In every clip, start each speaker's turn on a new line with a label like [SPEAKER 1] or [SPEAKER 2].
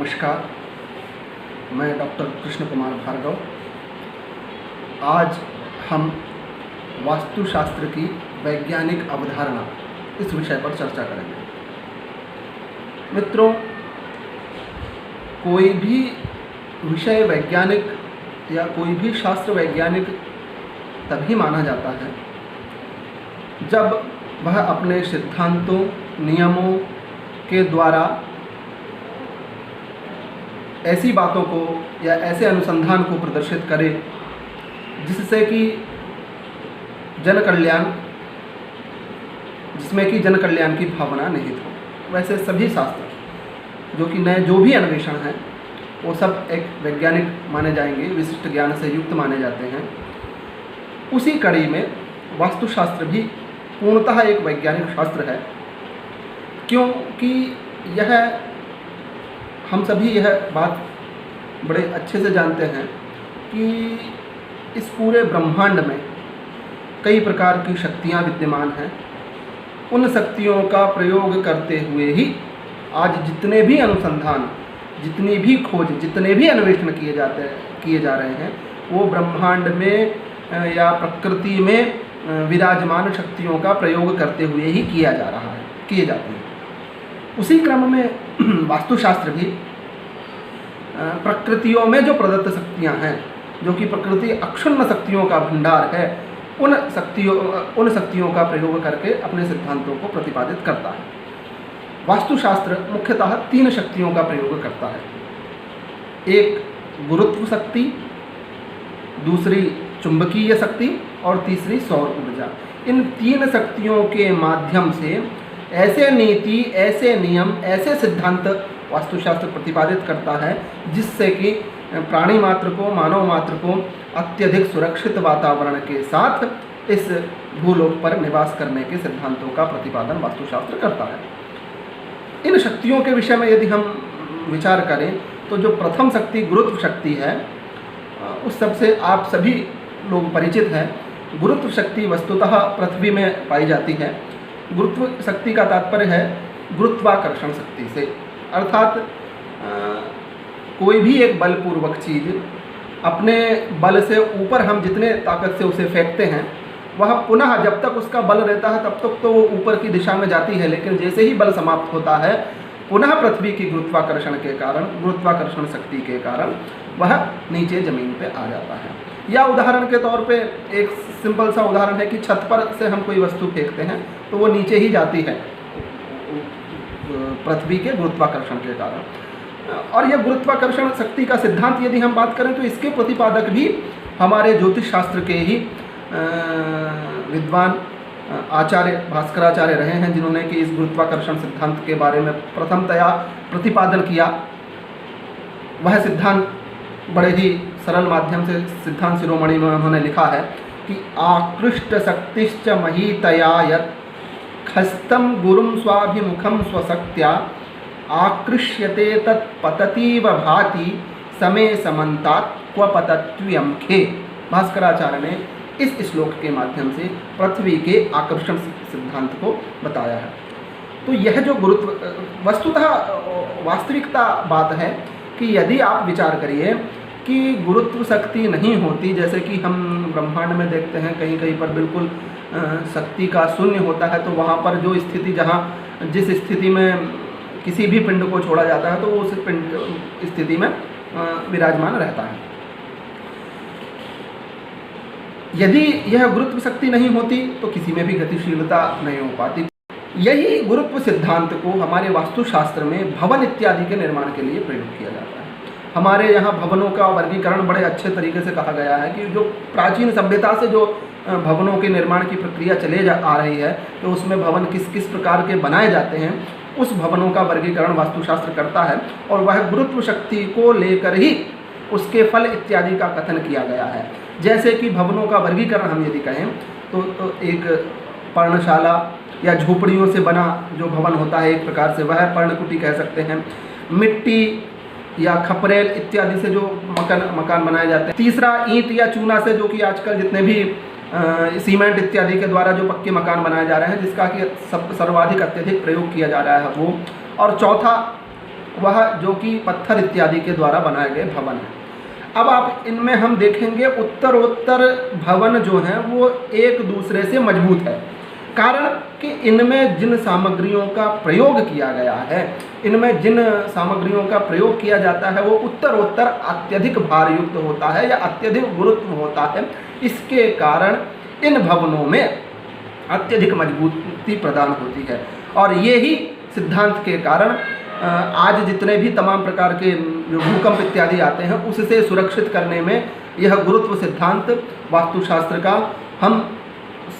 [SPEAKER 1] नमस्कार, मैं डॉक्टर कृष्ण कुमार भार्गव। आज हम वास्तुशास्त्र की वैज्ञानिक अवधारणा इस विषय पर चर्चा करेंगे। मित्रों, कोई भी विषय वैज्ञानिक या कोई भी शास्त्र वैज्ञानिक तभी माना जाता है जब वह अपने सिद्धांतों, नियमों के द्वारा ऐसी बातों को या ऐसे अनुसंधान को प्रदर्शित करे जिससे कि जिसमें कि जन कल्याण की भावना निहित हो। वैसे सभी शास्त्र जो भी अन्वेषण हैं वो सब एक वैज्ञानिक माने जाएंगे, विशिष्ट ज्ञान से युक्त माने जाते हैं। उसी कड़ी में वास्तुशास्त्र भी पूर्णतः एक वैज्ञानिक शास्त्र है, क्योंकि हम सभी यह बात बड़े अच्छे से जानते हैं कि इस पूरे ब्रह्मांड में कई प्रकार की शक्तियाँ विद्यमान हैं। उन शक्तियों का प्रयोग करते हुए ही आज जितने भी अनुसंधान, जितनी भी खोज, जितने भी अन्वेषण किए जा रहे हैं वो ब्रह्मांड में या प्रकृति में विराजमान शक्तियों का प्रयोग करते हुए ही किए जाते हैं। उसी क्रम में वास्तुशास्त्र भी प्रकृतियों में जो प्रदत्त शक्तियां हैं, जो कि प्रकृति अक्षुण्ण शक्तियों का भंडार है, उन शक्तियों का प्रयोग करके अपने सिद्धांतों को प्रतिपादित करता है। वास्तुशास्त्र मुख्यतः 3 शक्तियों का प्रयोग करता है। एक गुरुत्व शक्ति, दूसरी चुंबकीय शक्ति और तीसरी सौर ऊर्जा। इन 3 शक्तियों के माध्यम से ऐसे नीति, ऐसे नियम, ऐसे सिद्धांत वास्तुशास्त्र प्रतिपादित करता है जिससे कि प्राणी मात्र को, मानव मात्र को अत्यधिक सुरक्षित वातावरण के साथ इस भूलोक पर निवास करने के सिद्धांतों का प्रतिपादन वास्तुशास्त्र करता है। इन शक्तियों के विषय में यदि हम विचार करें तो जो प्रथम शक्ति गुरुत्व शक्ति है, उस सबसे आप सभी लोग परिचित हैं। गुरुत्व शक्ति वस्तुतः पृथ्वी में पाई जाती है। गुरुत्व शक्ति का तात्पर्य है गुरुत्वाकर्षण शक्ति से, अर्थात कोई भी एक बलपूर्वक चीज़ अपने बल से ऊपर हम जितने ताकत से उसे फेंकते हैं, वह पुनः जब तक उसका बल रहता है तब तक तो वो ऊपर की दिशा में जाती है, लेकिन जैसे ही बल समाप्त होता है पुनः पृथ्वी की गुरुत्वाकर्षण शक्ति के कारण वह नीचे ज़मीन पे आ जाता है। या उदाहरण के तौर पे एक सिंपल सा उदाहरण है कि छत पर से हम कोई वस्तु फेंकते हैं तो वो नीचे ही जाती है पृथ्वी के गुरुत्वाकर्षण के कारण। और यह गुरुत्वाकर्षण शक्ति का सिद्धांत यदि हम बात करें तो इसके प्रतिपादक भी हमारे ज्योतिष शास्त्र के ही विद्वान आचार्य भास्कराचार्य रहे हैं, जिन्होंने कि इस गुरुत्वाकर्षण सिद्धांत के बारे में प्रथमतया प्रतिपादन किया। वह सिद्धांत बड़े ही सरल माध्यम से सिद्धांत शिरोमणि में उन्होंने लिखा है कि आकृष्ट शक्तिश्च महीतया यत् खस्तम गुरुम स्वाभिमुखम स्वशक्त्या आकृष्यते तत्पततीव भाति समय समन्तात् क्व पतत्व्यम खे। भास्कराचार्य ने इस श्लोक के माध्यम से पृथ्वी के आकर्षण सिद्धांत को बताया है। तो यह जो गुरुत्व वस्तुतः वास्तविकता बात है कि यदि आप विचार करिए कि गुरुत्व शक्ति नहीं होती, जैसे कि हम ब्रह्मांड में देखते हैं कहीं कहीं पर बिल्कुल शक्ति का शून्य होता है, तो वहाँ पर जो स्थिति जिस स्थिति में किसी भी पिंड को छोड़ा जाता है तो वो उस पिंड स्थिति में विराजमान रहता है। यदि यह गुरुत्व शक्ति नहीं होती तो किसी में भी गतिशीलता नहीं हो पाती। यही गुरुत्व सिद्धांत को हमारे वास्तुशास्त्र में भवन इत्यादि के निर्माण के लिए प्रयोग किया जाता है। हमारे यहाँ भवनों का वर्गीकरण बड़े अच्छे तरीके से कहा गया है कि जो प्राचीन सभ्यता से जो भवनों के निर्माण की प्रक्रिया आ रही है, तो उसमें भवन किस किस प्रकार के बनाए जाते हैं, उस भवनों का वर्गीकरण वास्तुशास्त्र करता है। और वह गुरुत्व शक्ति को लेकर ही उसके फल इत्यादि का कथन किया गया है। जैसे कि भवनों का वर्गीकरण हम यदि कहें तो एक पर्णशाला या झोपड़ियों से बना जो भवन होता है एक प्रकार से, वह पर्णकुटी कह सकते हैं। मिट्टी या खपरेल इत्यादि से जो मकान बनाए जाते हैं। तीसरा ईंट या चूना से, जो कि आजकल जितने भी सीमेंट इत्यादि के द्वारा जो पक्के मकान बनाए जा रहे हैं, जिसका कि सर्वाधिक अत्यधिक प्रयोग किया जा रहा है वो। और चौथा वह जो कि पत्थर इत्यादि के द्वारा बनाए गए भवन हैं। अब आप इनमें हम देखेंगे उत्तरोत्तर भवन जो हैं वो एक दूसरे से मजबूत है, कारण कि इनमें जिन सामग्रियों का प्रयोग किया गया है, इनमें जिन सामग्रियों का प्रयोग किया जाता है वो उत्तरोत्तर अत्यधिक भारयुक्त होता है या अत्यधिक गुरुत्व होता है। इसके कारण इन भवनों में अत्यधिक मजबूती प्रदान होती है और ये ही सिद्धांत के कारण आज जितने भी तमाम प्रकार के जो भूकंप इत्यादि आते हैं उससे सुरक्षित करने में यह गुरुत्व सिद्धांत वास्तुशास्त्र का हम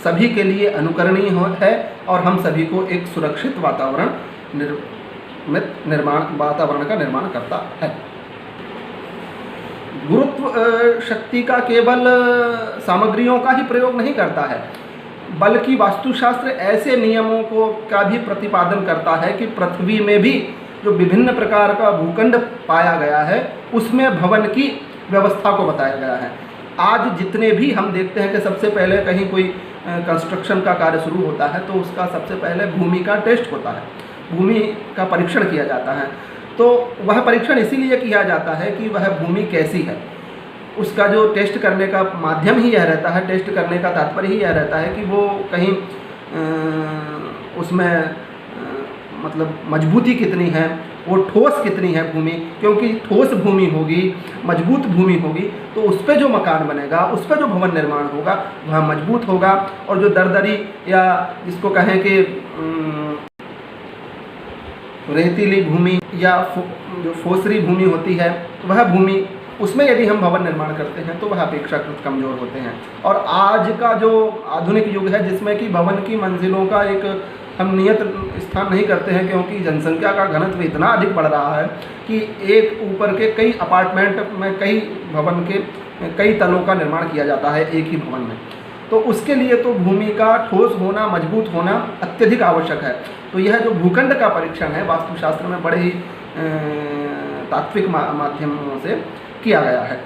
[SPEAKER 1] सभी के लिए अनुकरणीय है और हम सभी को एक सुरक्षित वातावरण का निर्माण करता है। गुरुत्व शक्ति का केवल सामग्रियों का ही प्रयोग नहीं करता है, बल्कि वास्तुशास्त्र ऐसे नियमों का भी प्रतिपादन करता है कि पृथ्वी में भी जो विभिन्न प्रकार का भूखंड पाया गया है उसमें भवन की व्यवस्था को बताया गया है। आज जितने भी हम देखते हैं कि सबसे पहले कहीं कोई कंस्ट्रक्शन का कार्य शुरू होता है तो उसका सबसे पहले भूमि का टेस्ट होता है, भूमि का परीक्षण किया जाता है। तो वह परीक्षण इसीलिए किया जाता है कि वह भूमि कैसी है, उसका जो टेस्ट करने का माध्यम ही यह रहता है, टेस्ट करने का तात्पर्य ही यह रहता है कि वो कहीं उसमें मतलब मजबूती कितनी है, वो ठोस कितनी है भूमि, क्योंकि ठोस भूमि होगी, मजबूत भूमि होगी तो उस पर जो मकान बनेगा, उस पर जो भवन निर्माण होगा वह मजबूत होगा। और जो दरदरी या जिसको कहें कि रेतीली भूमि या जो फोसरी भूमि होती है वह भूमि, उसमें यदि हम भवन निर्माण करते हैं तो वह अपेक्षाकृत कमज़ोर होते हैं। और आज का जो आधुनिक युग है जिसमें कि भवन की मंजिलों का एक हम नियत स्थान नहीं करते हैं, क्योंकि जनसंख्या का घनत्व इतना अधिक बढ़ रहा है कि एक ऊपर के कई अपार्टमेंट में कई भवन के कई तलों का निर्माण किया जाता है एक ही भवन में। तो उसके लिए तो भूमि का ठोस होना, मजबूत होना अत्यधिक आवश्यक है। तो यह जो भूखंड का परीक्षण है वास्तुशास्त्र में बड़े ही तात्विक माध्यमों से किया गया है।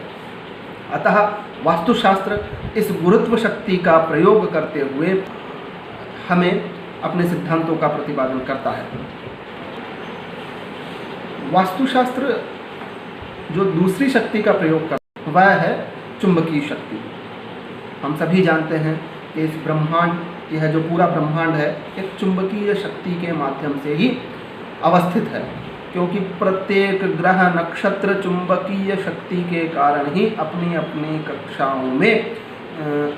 [SPEAKER 1] अतः वास्तुशास्त्र इस गुरुत्व शक्ति का प्रयोग करते हुए हमें अपने सिद्धांतों का प्रतिपादन करता है। वास्तुशास्त्र जो दूसरी शक्ति का प्रयोग करता है वह है चुंबकीय शक्ति। हम सभी जानते हैं कि इस ब्रह्मांड, यह जो पूरा ब्रह्मांड है एक चुंबकीय शक्ति के माध्यम से ही अवस्थित है, क्योंकि प्रत्येक ग्रह नक्षत्र चुंबकीय शक्ति के कारण ही अपनी अपनी कक्षाओं में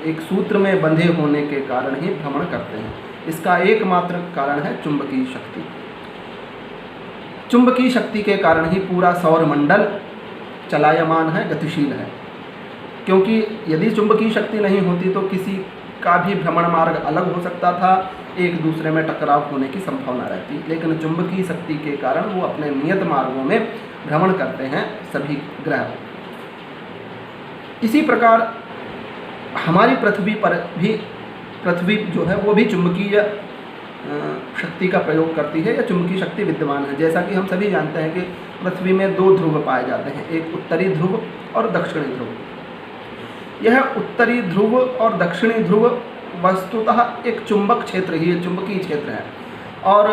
[SPEAKER 1] एक सूत्र में बंधे होने के कारण ही भ्रमण करते हैं। इसका एकमात्र कारण है चुंबकीय शक्ति। चुंबकीय शक्ति के कारण ही पूरा सौर मंडल चलायमान है, गतिशील है। क्योंकि यदि चुंबकीय शक्ति नहीं होती तो किसी का भी भ्रमण मार्ग अलग हो सकता था, एक दूसरे में टकराव होने की संभावना रहती, लेकिन चुंबकीय शक्ति के कारण वो अपने नियत मार्गों में भ्रमण करते हैं सभी ग्रह। इसी प्रकार हमारी पृथ्वी पर भी, पृथ्वी जो है वो भी चुंबकीय शक्ति का प्रयोग करती है या चुंबकीय शक्ति विद्यमान है। जैसा कि हम सभी जानते हैं कि पृथ्वी में दो ध्रुव पाए जाते हैं, एक उत्तरी ध्रुव और दक्षिणी ध्रुव। यह उत्तरी ध्रुव और दक्षिणी ध्रुव वस्तुतः एक चुंबक क्षेत्र ही है, चुंबकीय क्षेत्र है। और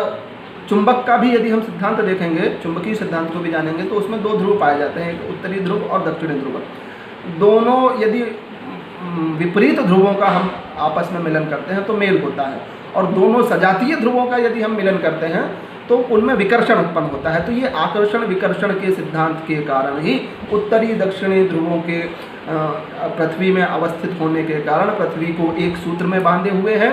[SPEAKER 1] चुंबक का भी यदि हम सिद्धांत देखेंगे, चुंबकीय सिद्धांत को भी जानेंगे तो उसमें दो ध्रुव पाए जाते हैं, एक उत्तरी ध्रुव और दक्षिणी ध्रुव। दोनों यदि विपरीत ध्रुवों का हम आपस में मिलन करते हैं तो मेल होता है, और दोनों सजातीय ध्रुवों का यदि हम मिलन करते हैं तो उनमें विकर्षण उत्पन्न होता है। तो ये आकर्षण विकर्षण के सिद्धांत के कारण ही उत्तरी दक्षिणी ध्रुवों के पृथ्वी में अवस्थित होने के कारण पृथ्वी को एक सूत्र में बांधे हुए हैं।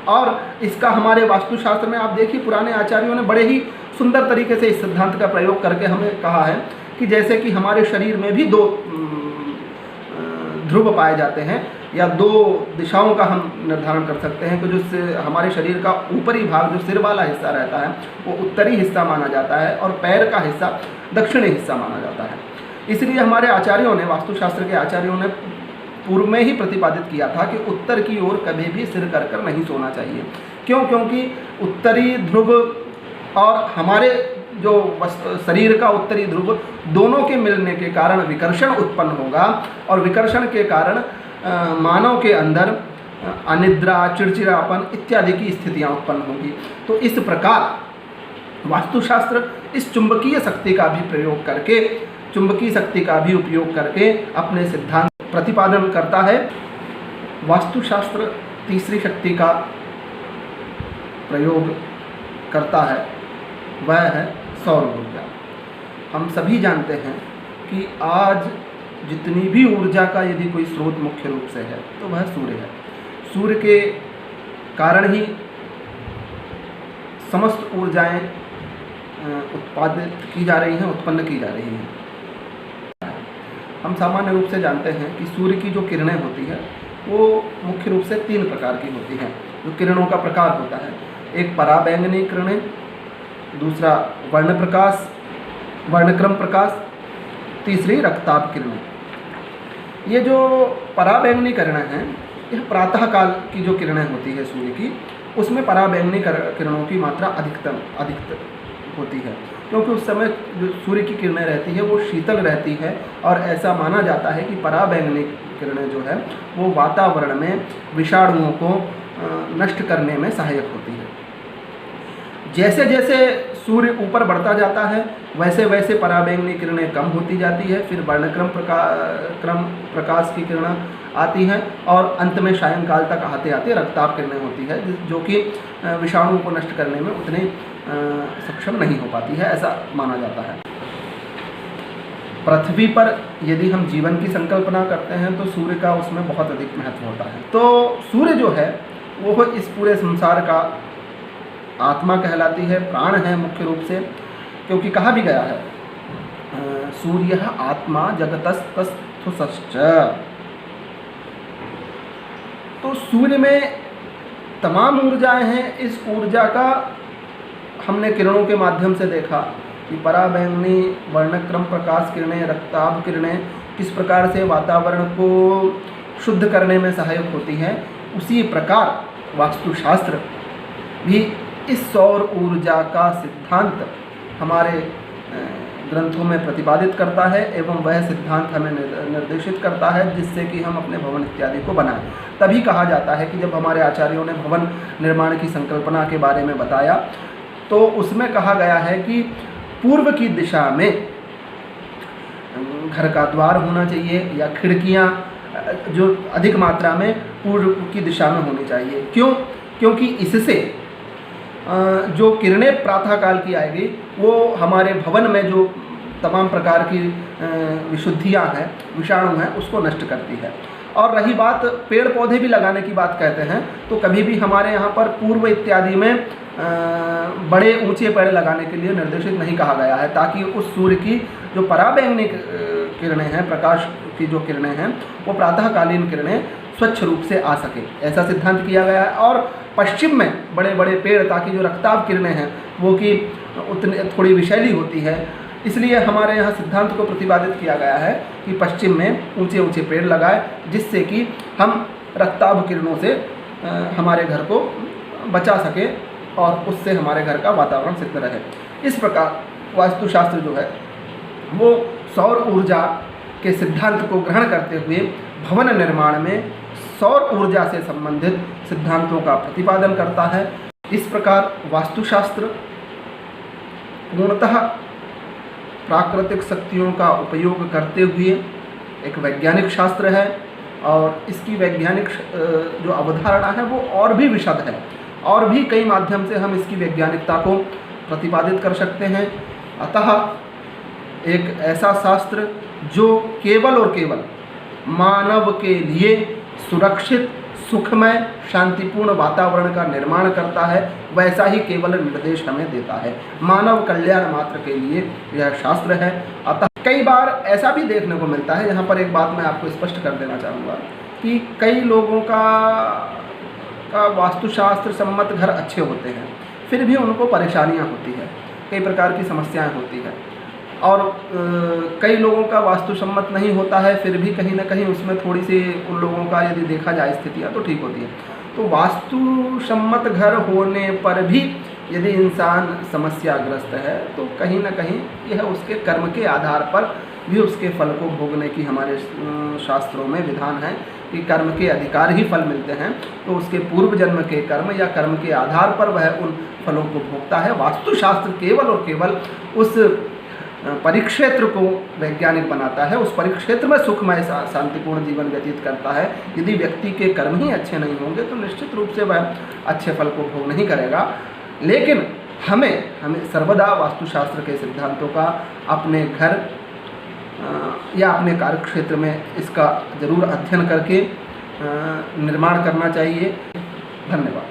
[SPEAKER 1] और इसका हमारे वास्तुशास्त्र में आप देखिए पुराने आचार्यों ने बड़े ही सुंदर तरीके से इस सिद्धांत का प्रयोग करके हमें कहा है कि जैसे कि हमारे शरीर में भी दो ध्रुव पाए जाते हैं या दो दिशाओं का हम निर्धारण कर सकते हैं कि जो हमारे शरीर का ऊपरी भाग जो सिर वाला हिस्सा रहता है वो उत्तरी हिस्सा माना जाता है और पैर का हिस्सा दक्षिणी हिस्सा माना जाता है। इसलिए हमारे आचार्यों ने, वास्तुशास्त्र के आचार्यों ने पूर्व में ही प्रतिपादित किया था कि उत्तर की ओर कभी भी सिर कर नहीं सोना चाहिए। क्यों? क्योंकि उत्तरी ध्रुव और हमारे जो शरीर का उत्तरी ध्रुव दोनों के मिलने के कारण विकर्षण उत्पन्न होगा, और विकर्षण के कारण मानव के अंदर अनिद्रा, चिड़चिड़ापन इत्यादि की स्थितियां उत्पन्न होगी। तो इस प्रकार वास्तुशास्त्र इस चुंबकीय शक्ति का भी प्रयोग करके, चुंबकीय शक्ति का भी उपयोग करके अपने सिद्धांत प्रतिपादन करता है। वास्तुशास्त्र तीसरी शक्ति का प्रयोग करता है, वह है सौर ऊर्जा। हम सभी जानते हैं कि आज जितनी भी ऊर्जा का यदि कोई स्रोत मुख्य रूप से है तो वह सूर्य है। सूर्य के कारण ही समस्त ऊर्जाएं उत्पादित की जा रही हैं, उत्पन्न की जा रही हैं। हम सामान्य रूप से जानते हैं कि सूर्य की जो किरणें होती है वो मुख्य रूप से 3 प्रकार की होती हैं। जो किरणों का प्रकार होता है, एक पराबैंगनी किरणें, दूसरा वर्णक्रम प्रकाश, तीसरी रक्ताभ किरणें। ये जो पराबैंगनी किरणें हैं, यह प्रातः काल की जो किरणें होती है सूर्य की, उसमें पराबैंगनी किरणों की मात्रा अधिकतर होती है, क्योंकि उस समय जो सूर्य की किरणें रहती है वो शीतल रहती है और ऐसा माना जाता है कि पराबैंगनी किरणें जो है वो वातावरण में विषाणुओं को नष्ट करने में सहायक होती है। जैसे जैसे सूर्य ऊपर बढ़ता जाता है वैसे वैसे पराबैंगनी किरणें कम होती जाती है, फिर वर्णक्रम प्रकाश की किरणें आती हैं और अंत में सायंकाल तक आते आते रक्ताभ किरणें होती है, जो कि विषाणुओं को नष्ट करने में उतने सक्षम नहीं हो पाती है, ऐसा माना जाता है। पृथ्वी पर यदि हम जीवन की संकल्पना करते हैं तो सूर्य का उसमें बहुत अधिक महत्व होता है। तो सूर्य जो है वो इस पूरे संसार का आत्मा कहलाती है, प्राण है मुख्य रूप से, क्योंकि कहा भी गया है सूर्य आत्मा जगतस्तस्थुश्च। तो सूर्य में तमाम ऊर्जाएं हैं। इस ऊर्जा का हमने किरणों के माध्यम से देखा कि पराबैंगनी, वर्णक्रम प्रकाश किरणें, रक्ताभ किरणें किस प्रकार से वातावरण को शुद्ध करने में सहायक होती है। उसी प्रकार वास्तुशास्त्र भी इस सौर ऊर्जा का सिद्धांत हमारे ग्रंथों में प्रतिपादित करता है एवं वह सिद्धांत हमें निर्देशित करता है जिससे कि हम अपने भवन इत्यादि को बनाएं। तभी कहा जाता है कि जब हमारे आचार्यों ने भवन निर्माण की संकल्पना के बारे में बताया तो उसमें कहा गया है कि पूर्व की दिशा में घर का द्वार होना चाहिए या खिड़कियां जो अधिक मात्रा में पूर्व की दिशा में होनी चाहिए। क्यों? क्योंकि इससे जो किरणें प्रातः काल की आएगी वो हमारे भवन में जो तमाम प्रकार की विशुद्धियां हैं, विषाणु हैं, उसको नष्ट करती है। और रही बात पेड़ पौधे भी लगाने की बात कहते हैं तो कभी भी हमारे यहाँ पर पूर्व इत्यादि में बड़े ऊंचे पेड़ लगाने के लिए निर्देशित नहीं कहा गया है, ताकि उस सूर्य की जो पराबैंगनी किरणें हैं, प्रकाश की जो किरणें हैं, वो प्रातःकालीन किरणें स्वच्छ रूप से आ सके, ऐसा सिद्धांत किया गया है। और पश्चिम में बड़े बड़े पेड़, ताकि जो रक्ताभ किरणें हैं वो कि उतनी थोड़ी विषैली होती है, इसलिए हमारे यहाँ सिद्धांत को प्रतिपादित किया गया है कि पश्चिम में ऊंचे ऊंचे पेड़ लगाए, जिससे कि हम रक्ताभ किरणों से हमारे घर को बचा सके और उससे हमारे घर का वातावरण सिद्ध रहे। इस प्रकार वास्तुशास्त्र जो है वो सौर ऊर्जा के सिद्धांत को ग्रहण करते हुए भवन निर्माण में सौर ऊर्जा से संबंधित सिद्धांतों का प्रतिपादन करता है। इस प्रकार वास्तुशास्त्र पूर्णतः प्राकृतिक शक्तियों का उपयोग करते हुए एक वैज्ञानिक शास्त्र है और इसकी वैज्ञानिक जो अवधारणा है वो और भी विशद है, और भी कई माध्यम से हम इसकी वैज्ञानिकता को प्रतिपादित कर सकते हैं। अतः एक ऐसा शास्त्र जो केवल और केवल मानव के लिए सुरक्षित, सुखमय, शांतिपूर्ण वातावरण का निर्माण करता है, वैसा ही केवल निर्देश हमें देता है। मानव कल्याण मात्र के लिए यह शास्त्र है। अतः कई बार ऐसा भी देखने को मिलता है, यहाँ पर एक बात मैं आपको स्पष्ट कर देना चाहूँगा कि कई लोगों का वास्तुशास्त्र सम्मत घर अच्छे होते हैं, फिर भी उनको परेशानियाँ होती है, कई प्रकार की समस्याएँ होती हैं। और कई लोगों का वास्तु सम्मत नहीं होता है, फिर भी कहीं ना कहीं उसमें थोड़ी सी उन लोगों का यदि देखा जाए स्थितियाँ तो ठीक होती है। तो वास्तु सम्मत घर होने पर भी यदि इंसान समस्याग्रस्त है तो कहीं ना कहीं यह उसके कर्म के आधार पर भी उसके फल को भोगने की हमारे शास्त्रों में विधान है। कि कर्म के अधिकार ही फल मिलते हैं, तो उसके पूर्व जन्म के कर्म या कर्म के आधार पर वह उन फलों को भोगता है। वास्तुशास्त्र केवल और केवल उस परिक्षेत्र को वैज्ञानिक बनाता है, उस परिक्षेत्र में सुखमय शांतिपूर्ण जीवन व्यतीत करता है। यदि व्यक्ति के कर्म ही अच्छे नहीं होंगे तो निश्चित रूप से वह अच्छे फल को भोग नहीं करेगा। लेकिन हमें सर्वदा वास्तुशास्त्र के सिद्धांतों का अपने घर या अपने कार्यक्षेत्र में इसका जरूर अध्ययन करके निर्माण करना चाहिए। धन्यवाद।